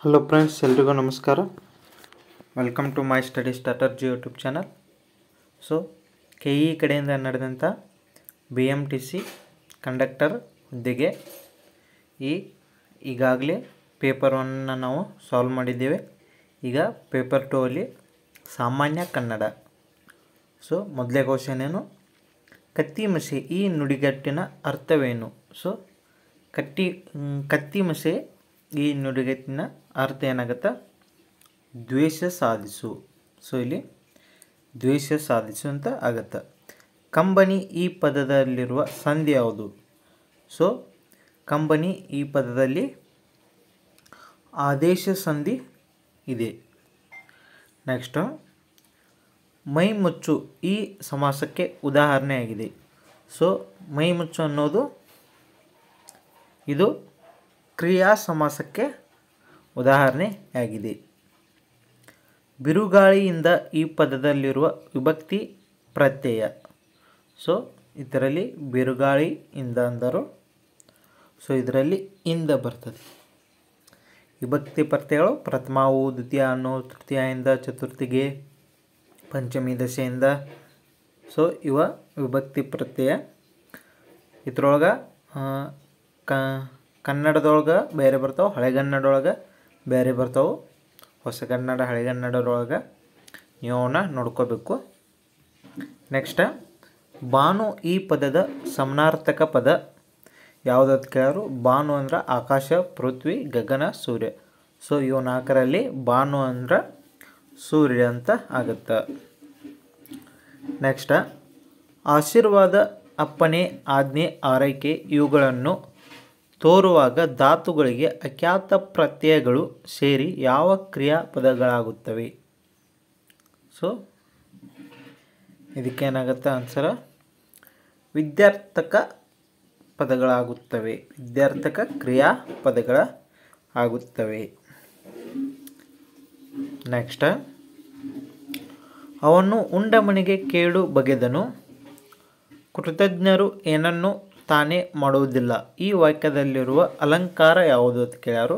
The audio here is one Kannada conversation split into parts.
ಹಲೋ ಫ್ರೆಂಡ್ಸ್, ಎಲ್ರಿಗೂ ನಮಸ್ಕಾರ. Welcome to my study strategy YouTube channel. So KE ಕಡೆಯಿಂದ ನಡೆದಂಥ BMTC ಕಂಡಕ್ಟರ್ ಹುದ್ದೆಗೆ ಈಗಾಗಲೇ ಪೇಪರ್ 1ನ್ನು ನಾವು ಸಾಲ್ವ್ ಮಾಡಿದ್ದೇವೆ. ಈಗ ಪೇಪರ್ 2 ಅಲ್ಲಿ ಸಾಮಾನ್ಯ ಕನ್ನಡ. ಸೊ ಮೊದಲೇ ಕ್ವಶನ್ ಏನು, ಕತ್ತಿಮಸೆ ಈ ನುಡಿಗಟ್ಟಿನ ಅರ್ಥವೇನು? ಸೊ ಕತ್ತಿಮಸೆ ಈ ನುಡಿಗಟ್ಟಿನ ಅರ್ಥ ಏನಾಗುತ್ತೆ? ದ್ವೇಷ ಸಾಧಿಸು. ಸೊ ಇಲ್ಲಿ ದ್ವೇಷ ಸಾಧಿಸು ಅಂತ ಆಗುತ್ತೆ. ಕಂಬನಿ ಈ ಪದದಲ್ಲಿರುವ ಸಂಧಿ ಯಾವುದು? ಸೊ ಕಂಬನಿ ಈ ಪದದಲ್ಲಿ ಆದೇಶ ಸಂಧಿ ಇದೆ. ನೆಕ್ಸ್ಟು, ಮೈ ಮುಚ್ಚು ಈ ಸಮಾಸಕ್ಕೆ ಉದಾಹರಣೆಯಾಗಿದೆ. ಸೊ ಮೈ ಮುಚ್ಚು ಅನ್ನೋದು ಇದು ಕ್ರಿಯಾ ಸಮಾಸಕ್ಕೆ ಉದಾಹರಣೆಯಾಗಿದೆ. ಬಿರುಗಾಳಿಯಿಂದ ಈ ಪದದಲ್ಲಿರುವ ವಿಭಕ್ತಿ ಪ್ರತ್ಯಯ. ಸೊ ಇದರಲ್ಲಿ ಬಿರುಗಾಳಿಯಿಂದ ಅಂದರು. ಸೊ ಇದರಲ್ಲಿ ಇಂದ ಬರ್ತದೆ. ವಿಭಕ್ತಿ ಪ್ರತ್ಯಯಗಳು ಪ್ರಥಮವು, ದ್ವಿತೀಯ ಅನ್ನೋ, ತೃತೀಯಿಂದ, ಚತುರ್ಥಿಗೆ, ಪಂಚಮಿ ದಶೆಯಿಂದ. ಸೊ ಇವ ವಿಭಕ್ತಿ ಪ್ರತ್ಯಯ. ಇದ್ರೊಳಗೆ ಕನ್ನಡದೊಳಗೆ ಬೇರೆ ಬರ್ತಾವೆ, ಹಳೆಗನ್ನಡದೊಳಗೆ ಬೇರೆ ಬರ್ತಾವೆ. ಹೊಸಗನ್ನಡ ಹಳೆಗನ್ನಡದೊಳಗೆ ನೀವು ಅವನ್ನ ನೋಡ್ಕೋಬೇಕು. ನೆಕ್ಸ್ಟ್, ಭಾನು ಈ ಪದದ ಸಮಾನಾರ್ಥಕ ಪದ ಯಾವುದಂತ ಕೇಳೋರು. ಭಾನು ಅಂದ್ರೆ ಆಕಾಶ, ಪೃಥ್ವಿ, ಗಗನ, ಸೂರ್ಯ. ಸೊ ಇವು ನಾಲ್ಕರಲ್ಲಿ ಭಾನು ಅಂದ್ರೆ ಸೂರ್ಯ ಅಂತ ಆಗುತ್ತೆ. ನೆಕ್ಸ್ಟ್, ಆಶೀರ್ವಾದ, ಅಪ್ಪಣೆ, ಆಜ್ಞೆ, ಆರೈಕೆ ಇವುಗಳನ್ನು ತೋರುವಾಗ ಧಾತುಗಳಿಗೆ ಅಖ್ಯಾತ ಪ್ರತ್ಯಯಗಳು ಸೇರಿ ಯಾವ ಕ್ರಿಯಾಪದಗಳಾಗುತ್ತವೆ? ಸೊ ಇದಕ್ಕೇನಾಗುತ್ತೆ ಆನ್ಸರ? ವಿದ್ಯಾರ್ಥಕ ಪದಗಳಾಗುತ್ತವೆ. ವಿದ್ಯಾರ್ಥಕ ಕ್ರಿಯಾಪದಗಳ ಆಗುತ್ತವೆ. ನೆಕ್ಸ್ಟ್, ಅವನು ಉಂಡ ಮನೆಗೆ ಕೇಡು ಬಗೆದನು, ಕೃತಜ್ಞರು ಏನನ್ನು ತಾನೇ ಮಾಡುವುದಿಲ್ಲ. ಈ ವಾಕ್ಯದಲ್ಲಿರುವ ಅಲಂಕಾರ ಯಾವುದು ಅಂತ ಕೇಳ್ಯಾರು.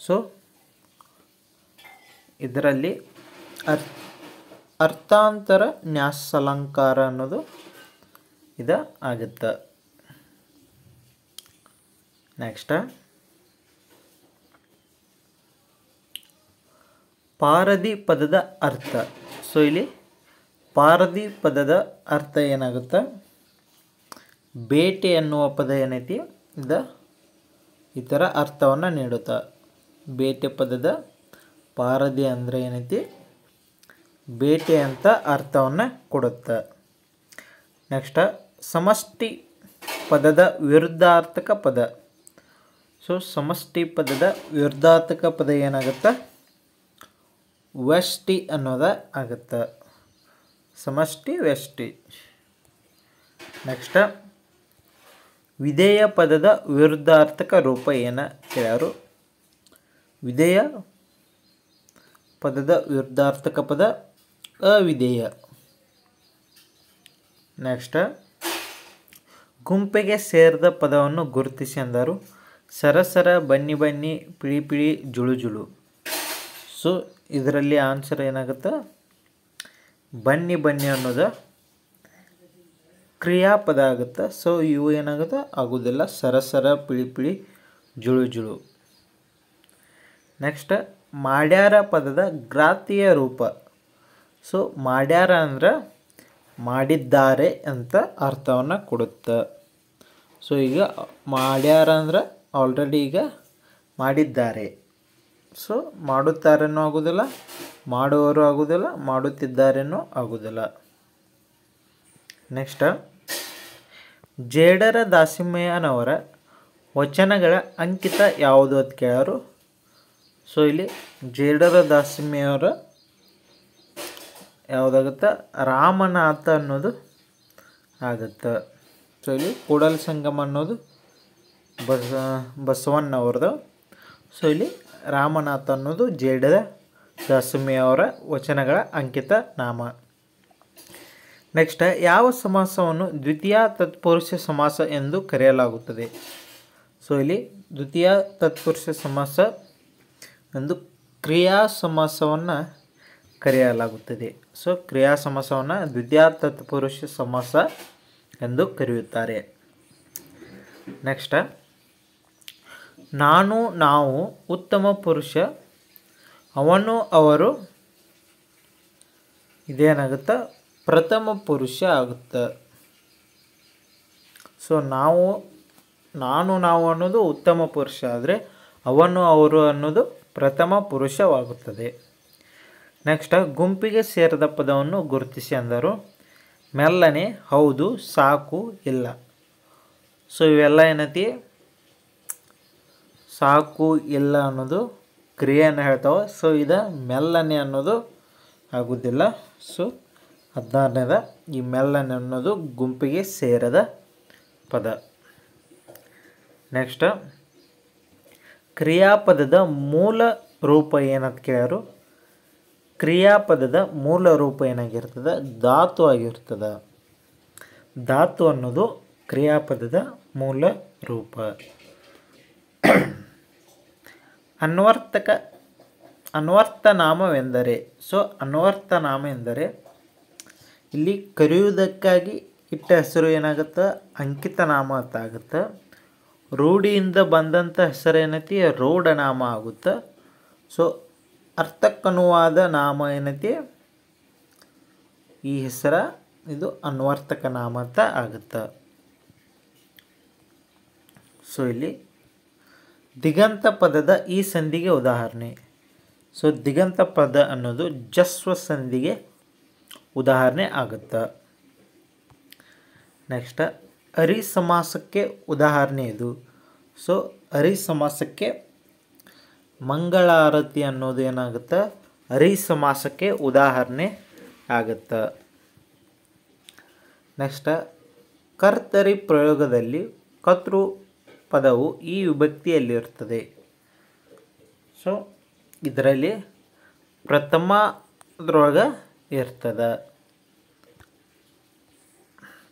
ಸೊ ಇದರಲ್ಲಿ ಅರ್ಥಾಂತರ ನ್ಯಾಸಾಲಂಕಾರ ಅನ್ನೋದು ಇದು ಆಗುತ್ತೆ. ನೆಕ್ಸ್ಟ್, ಪಾರದಿ ಪದದ ಅರ್ಥ. ಸೊ ಇಲ್ಲಿ ಪಾರದಿ ಪದದ ಅರ್ಥ ಏನಾಗುತ್ತೆ? ಬೇಟೆ ಎನ್ನುವ ಪದ ಏನೈತಿ ಈ ಥರ ಅರ್ಥವನ್ನು ನೀಡುತ್ತಾ. ಬೇಟೆ ಪದದ ಪಾರದಿ ಅಂದರೆ ಏನೈತಿ? ಬೇಟೆ ಅಂತ ಅರ್ಥವನ್ನು ಕೊಡುತ್ತೆ. ನೆಕ್ಸ್ಟ್, ಸಮಷ್ಟಿ ಪದದ ವಿರುದ್ಧಾರ್ಥಕ ಪದ. ಸೊ ಸಮಷ್ಟಿ ಪದದ ವಿರುದ್ಧಾರ್ಥಕ ಪದ ಏನಾಗುತ್ತೆ? ವ್ಯಷ್ಟಿ ಅನ್ನೋದ ಆಗುತ್ತೆ. ಸಮಷ್ಟಿ, ವ್ಯಷ್ಟಿ. ನೆಕ್ಸ್ಟ್, ವಿಧೇಯ ಪದದ ವಿರುದ್ಧಾರ್ಥಕ ರೂಪ ಏನ ಕೇಳ್ಯಾರು. ವಿಧೇಯ ಪದದ ವಿರುದ್ಧಾರ್ಥಕ ಪದ ಅವಿಧೇಯ. ನೆಕ್ಸ್ಟ್, ಗುಂಪಿಗೆ ಸೇರಿದ ಪದವನ್ನು ಗುರುತಿಸಿ ಅಂದರು. ಸರಸರ, ಬನ್ನಿ ಬನ್ನಿ, ಪಿಳಿ ಪಿಳಿ, ಜುಳು ಜುಳು. ಸೊ ಇದರಲ್ಲಿ ಆನ್ಸರ್ ಏನಾಗುತ್ತೆ? ಬನ್ನಿ ಬನ್ನಿ ಅನ್ನೋದು ಕ್ರಿಯಾಪದ ಆಗುತ್ತೆ. ಸೊ ಇವು ಏನಾಗುತ್ತೆ? ಆಗೋದಿಲ್ಲ. ಸರಸರ, ಪಿಳಿ ಪಿಳಿ, ಜುಳು ಜುಳು. ನೆಕ್ಸ್ಟ್, ಮಾಡ್ಯಾರ ಪದದ ಗ್ರಾತೀಯ ರೂಪ. ಸೊ ಮಾಡ್ಯಾರ ಅಂದ್ರೆ ಮಾಡಿದ್ದಾರೆ ಅಂತ ಅರ್ಥವನ್ನು ಕೊಡುತ್ತೆ. ಸೊ ಈಗ ಮಾಡ್ಯಾರ ಅಂದ್ರೆ ಆಲ್ರೆಡಿ ಈಗ ಮಾಡಿದ್ದಾರೆ. ಸೊ ಮಾಡುತ್ತಾರೇನೂ ಆಗೋದಿಲ್ಲ, ಮಾಡುವವರು ಆಗೋದಿಲ್ಲ, ಮಾಡುತ್ತಿದ್ದಾರೇನೂ ಆಗೋದಿಲ್ಲ. ನೆಕ್ಸ್ಟ್, ಜೇಡರ ದಾಸಿಮಯ್ಯನವರ ವಚನಗಳ ಅಂಕಿತ ಯಾವುದು ಅಂತ ಕೇಳೋರು. ಸೊ ಇಲ್ಲಿ ಜೇಡರ ದಾಸಿಮಯ್ಯವರ ಯಾವುದಾಗುತ್ತೆ? ರಾಮನಾಥ ಅನ್ನೋದು ಆಗುತ್ತೆ. ಸೊ ಇಲ್ಲಿ ಕೂಡಲ ಸಂಗಮ ಅನ್ನೋದು ಬಸವಣ್ಣವ್ರದ್ದು. ಸೊ ಇಲ್ಲಿ ರಾಮನಾಥ ಅನ್ನೋದು ಜೇಡರ ದಾಸಿಮಯ್ಯವರ ವಚನಗಳ ಅಂಕಿತ ನಾಮ. ನೆಕ್ಸ್ಟ್, ಯಾವ ಸಮಾಸವನ್ನು ದ್ವಿತೀಯ ತತ್ಪುರುಷ ಸಮಾಸ ಎಂದು ಕರೆಯಲಾಗುತ್ತದೆ? ಸೊ ಇಲ್ಲಿ ದ್ವಿತೀಯ ತತ್ಪುರುಷ ಸಮಾಸ ಎಂದು ಕ್ರಿಯಾ ಸಮಾಸವನ್ನು ಕರೆಯಲಾಗುತ್ತದೆ. ಸೊ ಕ್ರಿಯಾ ಸಮಾಸವನ್ನು ದ್ವಿತೀಯ ತತ್ಪುರುಷ ಸಮಾಸ ಎಂದು ಕರೆಯುತ್ತಾರೆ. ನೆಕ್ಸ್ಟ್, ನಾನು ನಾವು ಉತ್ತಮ ಪುರುಷ, ಅವನು ಅವರು ಇದೇನಾಗುತ್ತೆ ಪ್ರಥಮ ಪುರುಷ ಆಗುತ್ತೆ. ಸೊ ನಾನು ನಾವು ಅನ್ನೋದು ಉತ್ತಮ ಪುರುಷ ಆದರೆ ಅವನು ಅವರು ಅನ್ನೋದು ಪ್ರಥಮ ಪುರುಷವಾಗುತ್ತದೆ. ನೆಕ್ಸ್ಟ್, ಗುಂಪಿಗೆ ಸೇರಿದ ಪದವನ್ನು ಗುರುತಿಸಿ ಅಂದರು. ಮೆಲ್ಲನೆ, ಹೌದು, ಸಾಕು, ಇಲ್ಲ. ಸೊ ಇವೆಲ್ಲ ಏನೈತಿ ಸಾಕು ಇಲ್ಲ ಅನ್ನೋದು ಕ್ರಿಯೆಯನ್ನು ಹೇಳ್ತಾವೆ. ಸೊ ಇದು ಮೆಲ್ಲನೆ ಅನ್ನೋದು ಆಗೋದಿಲ್ಲ. ಸೊ 16ನೇದ ಈ ಮೆಲ್ಲನೆ ಅನ್ನೋದು ಗುಂಪಿಗೆ ಸೇರದ ಪದ. ನೆಕ್ಸ್ಟ್, ಕ್ರಿಯಾಪದದ ಮೂಲ ರೂಪ ಏನಂತ ಕೇಳ್ಯಾರು. ಕ್ರಿಯಾಪದದ ಮೂಲ ರೂಪ ಏನಾಗಿರ್ತದೆ, ಧಾತು ಆಗಿರ್ತದೆ. ಧಾತು ಅನ್ನೋದು ಕ್ರಿಯಾಪದದ ಮೂಲ ರೂಪ. ಅನ್ವರ್ಥನಾಮವೆಂದರೆ, ಸೊ ಅನ್ವರ್ಥನಾಮ ಎಂದರೆ ಇಲ್ಲಿ ಕರೆಯುವುದಕ್ಕಾಗಿ ಇಟ್ಟ ಹೆಸರು ಏನಾಗುತ್ತೆ, ಅಂಕಿತ ನಾಮ ಅಂತ ಆಗುತ್ತೆ. ರೂಢಿಯಿಂದ ಬಂದಂಥ ಹೆಸರು ಏನೈತಿ ರೂಢನಾಮ ಆಗುತ್ತೆ. ಸೊ ಅರ್ಥಕ್ಕನುವಾದ ನಾಮ ಏನೈತಿ ಈ ಹೆಸರ ಇದು ಅನ್ವರ್ಥಕ ನಾಮ ಅಂತ ಆಗುತ್ತೆ. ಸೊ ಇಲ್ಲಿ ದಿಗಂತ ಪದದ ಈ ಸಂಧಿಗೆ ಉದಾಹರಣೆ. ಸೊ ದಿಗಂತ ಪದ ಅನ್ನೋದು ಜಸ್ವ ಸಂಧಿಗೆ ಉದಾಹರಣೆ ಆಗುತ್ತೆ. ನೆಕ್ಸ್ಟ್, ಅರಿ ಸಮಾಸಕ್ಕೆ ಉದಾಹರಣೆ ಇದು. ಸೊ ಅರಿ ಸಮಾಸಕ್ಕೆ ಮಂಗಳಾರತಿ ಅನ್ನೋದು ಏನಾಗುತ್ತೆ, ಅರಿ ಸಮಾಸಕ್ಕೆ ಉದಾಹರಣೆ ಆಗುತ್ತೆ. ನೆಕ್ಸ್ಟ್, ಕರ್ತರಿ ಪ್ರಯೋಗದಲ್ಲಿ ಕರ್ತೃ ಪದವು ಈ ವಿಭಕ್ತಿಯಲ್ಲಿರ್ತದೆ. ಸೊ ಇದರಲ್ಲಿ ಪ್ರಥಮದ್ರೊಳಗೆ ಇರ್ತದೆ,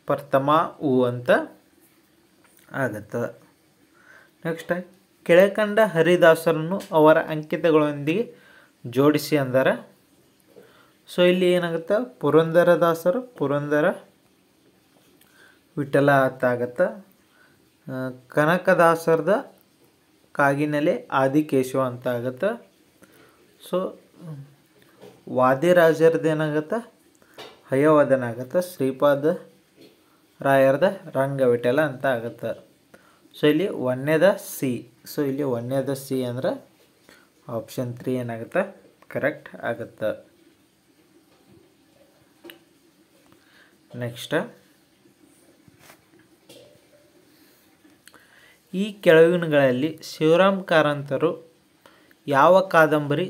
ಪ್ರಥಮ ಉ ಅಂತ ಆಗುತ್ತೆ. ನೆಕ್ಸ್ಟ್, ಕೆಳಕಂಡ ಹರಿದಾಸರನ್ನು ಅವರ ಅಂಕಿತಗಳೊಂದಿಗೆ ಜೋಡಿಸಿ ಅಂದರೆ. ಸೊ ಇಲ್ಲಿ ಏನಾಗುತ್ತೆ, ಪುರಂದರದಾಸರು ಪುರಂದರ ವಿಠಲ ಅಂತ ಆಗುತ್ತೆ. ಕನಕದಾಸರದ ಕಾಗಿನೆಲೆ ಆದಿಕೇಶವ ಅಂತ ಆಗುತ್ತೆ. ಸೊ ವಾದಿರಾಜರದ್ದು ಏನಾಗುತ್ತೆ, ಹಯವದನ ಆಗುತ್ತೆ. ಶ್ರೀಪಾದ ರಾಯರದ ರಂಗವಿಠಲ ಅಂತ ಆಗುತ್ತೆ. ಸೊ ಇಲ್ಲಿ ಒಂದನೇದ ಸಿ. ಸೊ ಇಲ್ಲಿ ಒಂದನೇದ ಸಿ ಅಂದ್ರೆ ಆಪ್ಷನ್ 3 ಏನಾಗುತ್ತೆ ಕರೆಕ್ಟ್ ಆಗುತ್ತೆ. ನೆಕ್ಸ್ಟ್, ಈ ಕೆಳಗಿನಗಳಲ್ಲಿ ಶಿವರಾಮ್ ಕಾರಂತರು ಯಾವ ಕಾದಂಬರಿ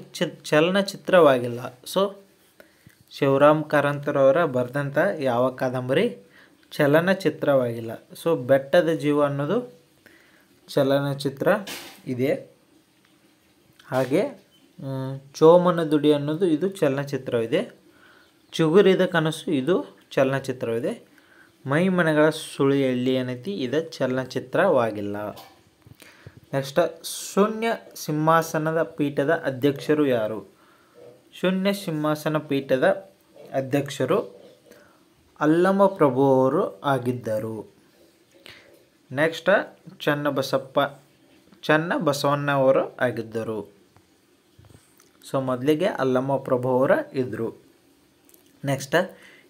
ಚಲನಚಿತ್ರವಾಗಿಲ್ಲ. ಸೊ ಶಿವರಾಮ್ ಕಾರಂತರವರ ಬರೆದಂಥ ಯಾವ ಕಾದಂಬರಿ ಚಲನಚಿತ್ರವಾಗಿಲ್ಲ. ಸೊ ಬೆಟ್ಟದ ಜೀವ ಅನ್ನೋದು ಚಲನಚಿತ್ರ ಇದೆ. ಹಾಗೆ ಚೋಮನ ದುಡಿ ಅನ್ನೋದು ಇದು ಚಲನಚಿತ್ರವಿದೆ. ಚಿಗುರಿದ ಕನಸು ಇದು ಚಲನಚಿತ್ರವಿದೆ. ಮೈಮನೆಗಳ ಸುಳಿಯಲ್ಲಿ ಏನೈತಿ ಇದು ಚಲನಚಿತ್ರವಾಗಿಲ್ಲ. ನೆಕ್ಸ್ಟ್, ಶೂನ್ಯ ಸಿಂಹಾಸನದ ಪೀಠದ ಅಧ್ಯಕ್ಷರು ಯಾರು. ಶೂನ್ಯ ಸಿಂಹಾಸನ ಪೀಠದ ಅಧ್ಯಕ್ಷರು ಅಲ್ಲಮ ಪ್ರಭುವರು ಆಗಿದ್ದರು. ನೆಕ್ಸ್ಟ್, ಚನ್ನಬಸವಣ್ಣವರು ಆಗಿದ್ದರು. ಸೊ ಮೊದಲಿಗೆ ಅಲ್ಲಮ ಪ್ರಭುವರ ಇದ್ದರು. ನೆಕ್ಸ್ಟ್,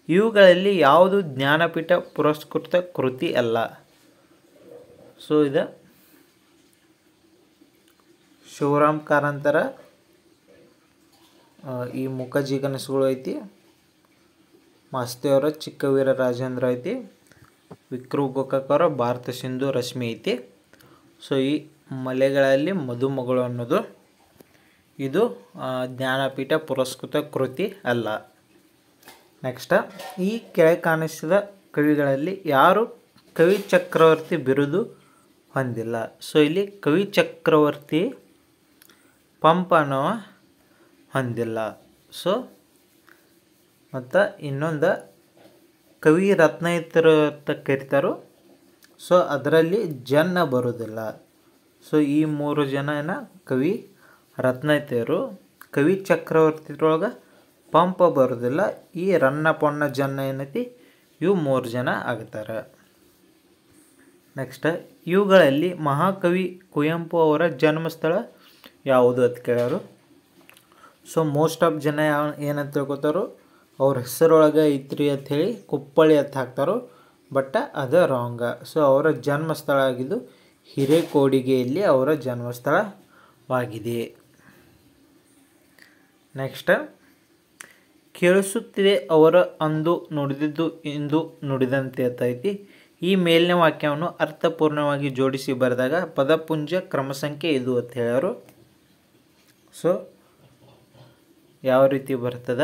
ಇವುಗಳಲ್ಲಿ ಯಾವುದು ಜ್ಞಾನಪೀಠ ಪುರಸ್ಕೃತ ಕೃತಿ ಅಲ್ಲ. ಸೊ ಇದು ಶಿವರಾಮ್ ಕಾರಂತರ ಈ ಮುಖಜಿ ಕನಸುಗಳು ಐತಿ. ಮಾಸ್ತಿಯವರ ಚಿಕ್ಕವೀರ ರಾಜೇಂದ್ರ ಐತಿ. ವಿಕ್ರು ಗೋಕಾಕ್ ಅವರ ಭಾರತ ಸಿಂಧು ರಶ್ಮಿ ಐತಿ. ಸೊ ಈ ಮಲೆಗಳಲ್ಲಿ ಮದುಮಗಳು ಅನ್ನೋದು ಇದು ಜ್ಞಾನಪೀಠ ಪುರಸ್ಕೃತ ಕೃತಿ ಅಲ್ಲ. ನೆಕ್ಸ್ಟ್, ಈ ಕೆಳಗೆ ಕಾಣಿಸಿದ ಕವಿಗಳಲ್ಲಿ ಯಾರು ಕವಿ ಚಕ್ರವರ್ತಿ ಬಿರುದು ಹೊಂದಿಲ್ಲ. ಸೊ ಇಲ್ಲಿ ಕವಿ ಚಕ್ರವರ್ತಿ ಪಂಪನವ ಹೊಂದಿಲ್ಲ. ಸೊ ಮತ್ತು ಇನ್ನೊಂದು ಕವಿ ರತ್ನಾಯಿತರು ಅಂತ ಕರೀತಾರೋ. ಸೊ ಅದರಲ್ಲಿ ಜನ ಬರೋದಿಲ್ಲ. ಸೊ ಈ 3 ಜನ ಕವಿ ರತ್ನತೆಯರು ಕವಿ ಚಕ್ರವರ್ತಿಯೊಳಗೆ ಪಂಪ ಬರೋದಿಲ್ಲ. ಈ ರನ್ನ ಪೊನ್ನ ಜನ್ನ ಏನೈತಿ ಇವು 3 ಜನ ಆಗ್ತಾರೆ. ನೆಕ್ಸ್ಟ್ ಇವುಗಳಲ್ಲಿ ಮಹಾಕವಿ ಕುವೆಂಪು ಅವರ ಜನ್ಮಸ್ಥಳ ಯಾವುದು ಅಂತ ಕೇಳ್ಯಾರು. ಸೊ ಮೋಸ್ಟ್ ಆಫ್ ಜನ ಏನಂತ ತಿಳ್ಕೊತಾರೋ ಅವ್ರ ಹೆಸರೊಳಗೆ ಐತ್ರಿ ಅಂಥೇಳಿ ಕುಪ್ಪಳ್ಳಿ ಅಂತ ಹಾಕ್ತಾರೋ, ಬಟ್ ಅದು ರಾಂಗ. ಸೊ ಅವರ ಜನ್ಮಸ್ಥಳ ಆಗಿದ್ದು ಹಿರೇಕೊಡಿಗೆಯಲ್ಲಿ ಅವರ ಜನ್ಮಸ್ಥಳವಾಗಿದೆ. ನೆಕ್ಸ್ಟ್ ಕೇಳಿಸುತ್ತಿದೆ ಅವರ ಅಂದು ನುಡಿದಿದ್ದು ಇಂದು ನುಡಿದಂತೆ ಅಂತ ಐತಿ. ಈ ಮೇಲಿನ ವಾಕ್ಯವನ್ನು ಅರ್ಥಪೂರ್ಣವಾಗಿ ಜೋಡಿಸಿ ಬರೆದಾಗ ಪದಪುಂಜ ಕ್ರಮಸಂಖ್ಯೆ ಇದು ಅಂತ ಹೇಳ್ಯಾರು. ಸೊ ಯಾವ ರೀತಿ ಬರ್ತದ,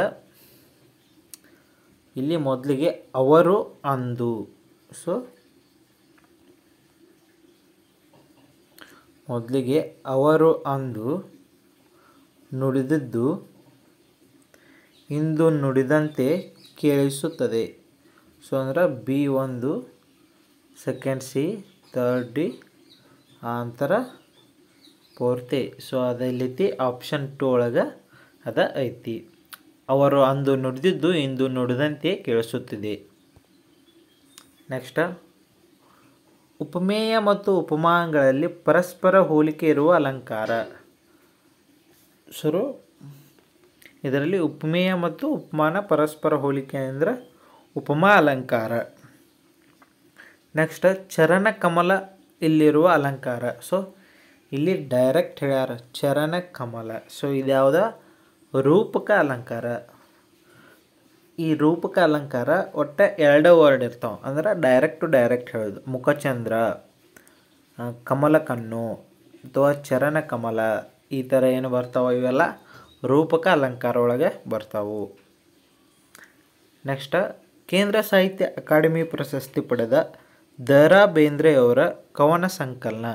ಇಲ್ಲಿ ಮೊದಲಿಗೆ ಅವರು ಅಂದು. ಸೊ ಮೊದಲಿಗೆ ಅವರು ಅಂದು ನುಡಿದಿದ್ದು ಇಂದು ನುಡಿದಂತೆ ಕೇಳಿಸುತ್ತದೆ. ಸೊ ಅಂದ್ರೆ B1, second C, third D, ಆಂತರ 4th A. ಸೊ ಅದೈತಿ ಆಪ್ಷನ್ 2 ಒಳಗೆ ಅದ ಐತಿ. ಅವರು ಅಂದು ನುಡಿದಿದ್ದು ಇಂದು ನುಡಿದಂತೆ ಕೇಳಿಸುತ್ತಿದೆ. ನೆಕ್ಸ್ಟ್ ಉಪಮೇಯ ಮತ್ತು ಉಪಮಾನಗಳಲ್ಲಿ ಪರಸ್ಪರ ಹೋಲಿಕೆ ಇರುವ ಅಲಂಕಾರ. ಸೊ ಇದರಲ್ಲಿ ಉಪಮೇಯ ಮತ್ತು ಉಪಮಾನ ಪರಸ್ಪರ ಹೋಲಿಕೆ ಅಂದರೆ ಉಪಮಾ ಅಲಂಕಾರ. ನೆಕ್ಸ್ಟ್ ಚರಣ ಕಮಲ ಇಲ್ಲಿರುವ ಅಲಂಕಾರ. ಸೊ ಇಲ್ಲಿ ಡೈರೆಕ್ಟ್ ಹೇಳ್ಯಾರ ಚರಣ ಕಮಲ. ಸೊ ಇದು ಯಾವುದ ರೂಪಕ ಅಲಂಕಾರ. ಈ ರೂಪಕ ಅಲಂಕಾರ ಒಟ್ಟು 2 ವರ್ಡ್ ಇರ್ತಾವೆ, ಅಂದ್ರೆ ಡೈರೆಕ್ಟ್ ಟು ಡೈರೆಕ್ಟ್ ಹೇಳೋದು. ಮುಖಚಂದ್ರ, ಕಮಲ ಕಣ್ಣು ಅಥವಾ ಚರಣ ಕಮಲ ಈ ಥರ ಏನು ಬರ್ತಾವೆ ಇವೆಲ್ಲ ರೂಪಕ ಅಲಂಕಾರ ಒಳಗೆ ಬರ್ತಾವು. ನೆಕ್ಸ್ಟ್ ಕೇಂದ್ರ ಸಾಹಿತ್ಯ ಅಕಾಡೆಮಿ ಪ್ರಶಸ್ತಿ ಪಡೆದ ದ.ರಾ. ಬೇಂದ್ರೆಯವರ ಕವನ ಸಂಕಲನ.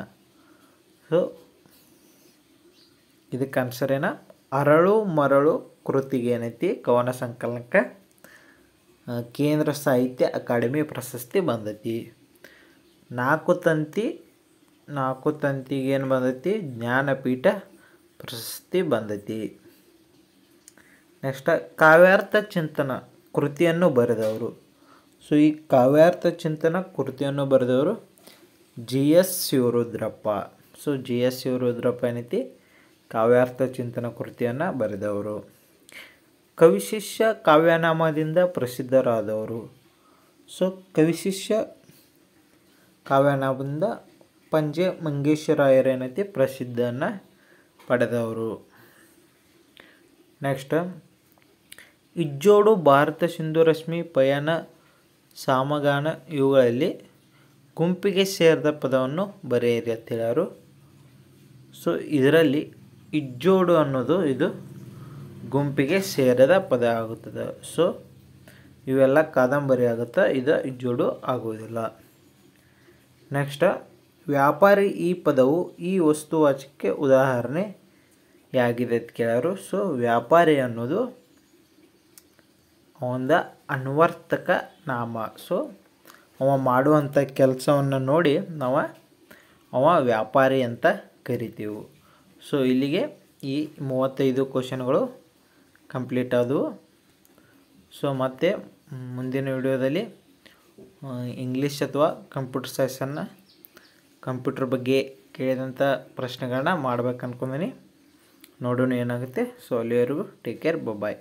ಸೊ ಇದಕ್ಕೆ ಆನ್ಸರ್ ಏನ, ಅರಳು ಮರಳು ಕೃತಿಗೆ ಏನೈತಿ ಕವನ ಸಂಕಲನಕ್ಕೆ ಕೇಂದ್ರ ಸಾಹಿತ್ಯ ಅಕಾಡೆಮಿ ಪ್ರಶಸ್ತಿ ಬಂದೈತಿ. ನಾಲ್ಕು ತಂತಿಗೆ ಏನು ಬಂದೈತಿ, ಜ್ಞಾನಪೀಠ ಪ್ರಶಸ್ತಿ ಬಂದೈತಿ. ನೆಕ್ಸ್ಟ್ ಕಾವ್ಯಾರ್ಥ ಚಿಂತನ ಕೃತಿಯನ್ನು ಬರೆದವರು. ಸೊ ಈ ಕಾವ್ಯಾರ್ಥ ಚಿಂತನ ಕೃತಿಯನ್ನು ಬರೆದವರು G.S. Shivarudrappa. So G.S. Shivarudrappa ಏನೈತಿ ಕಾವ್ಯಾರ್ಥ ಚಿಂತನ ಕೃತಿಯನ್ನು ಬರೆದವರು. ಕವಿಶಿಷ್ಯ ಕಾವ್ಯನಾಮದಿಂದ ಪ್ರಸಿದ್ಧರಾದವರು. ಸೊ ಕವಿಶಿಷ್ಯ ಕಾವ್ಯನಾಮದಿಂದ ಪಂಜೆ ಮಂಗೇಶರಾಯರು ಏನೈತಿ ಪ್ರಸಿದ್ಧಿಯನ್ನು ಪಡೆದವರು. ನೆಕ್ಸ್ಟ್ ಇಜ್ಜೋಡು, ಭಾರತ ಸಿಂಧು ರಶ್ಮಿ, ಪಯಣ, ಸಾಮಗಾನ ಇವುಗಳಲ್ಲಿ ಗುಂಪಿಗೆ ಸೇರಿದ ಪದವನ್ನು ಬರೆಯಿರಿ ಅಂತ ಹೇಳ್ಯಾರು. ಸೊ ಇದರಲ್ಲಿ ಇಜ್ಜೋಡು ಅನ್ನೋದು ಇದು ಗುಂಪಿಗೆ ಸೇರಿದ ಪದ ಆಗುತ್ತದೆ. ಸೊ ಇವೆಲ್ಲ ಕಾದಂಬರಿ ಆಗುತ್ತೆ, ಇದು ಇಜ್ಜೋಡು ಆಗುವುದಿಲ್ಲ. ನೆಕ್ಸ್ಟ್ ವ್ಯಾಪಾರಿ ಈ ಪದವು ಈ ವಸ್ತುವಾಚಕಕ್ಕೆ ಉದಾಹರಣೆ ಯಾಗಿದೆ ಅಂತ ಕೇಳ್ಯಾರು. ಸೊ ವ್ಯಾಪಾರಿ ಅನ್ನೋದು ಒಂದು ಅನ್ವರ್ಥಕ ನಾಮ. ಸೊ ಅವ ಮಾಡುವಂಥ ಕೆಲಸವನ್ನು ನೋಡಿ ಅವ ವ್ಯಾಪಾರಿ ಅಂತ ಕರಿತೀವಿ. ಸೊ ಇಲ್ಲಿಗೆ ಈ 35 ಕ್ವಶನ್ಗಳು ಕಂಪ್ಲೀಟ್ ಆದವು. ಸೊ ಮತ್ತೆ ಮುಂದಿನ ವಿಡಿಯೋದಲ್ಲಿ ಇಂಗ್ಲೀಷ್ ಅಥವಾ ಕಂಪ್ಯೂಟರ್ ಸೈನ್ಸನ್ನು ಕಂಪ್ಯೂಟರ್ ಬಗ್ಗೆ ಕೇಳಿದಂಥ ಪ್ರಶ್ನೆಗಳನ್ನ ಮಾಡ್ಬೇಕು ಅಂದ್ಕೊಂಡೀನಿ. ನೋಡೋಣ ಏನಾಗುತ್ತೆ. ಸೊ ಅಲ್ಲಿವರೆಗೂ ಟೇಕ್ ಕೇರ್, ಬಾಯ್.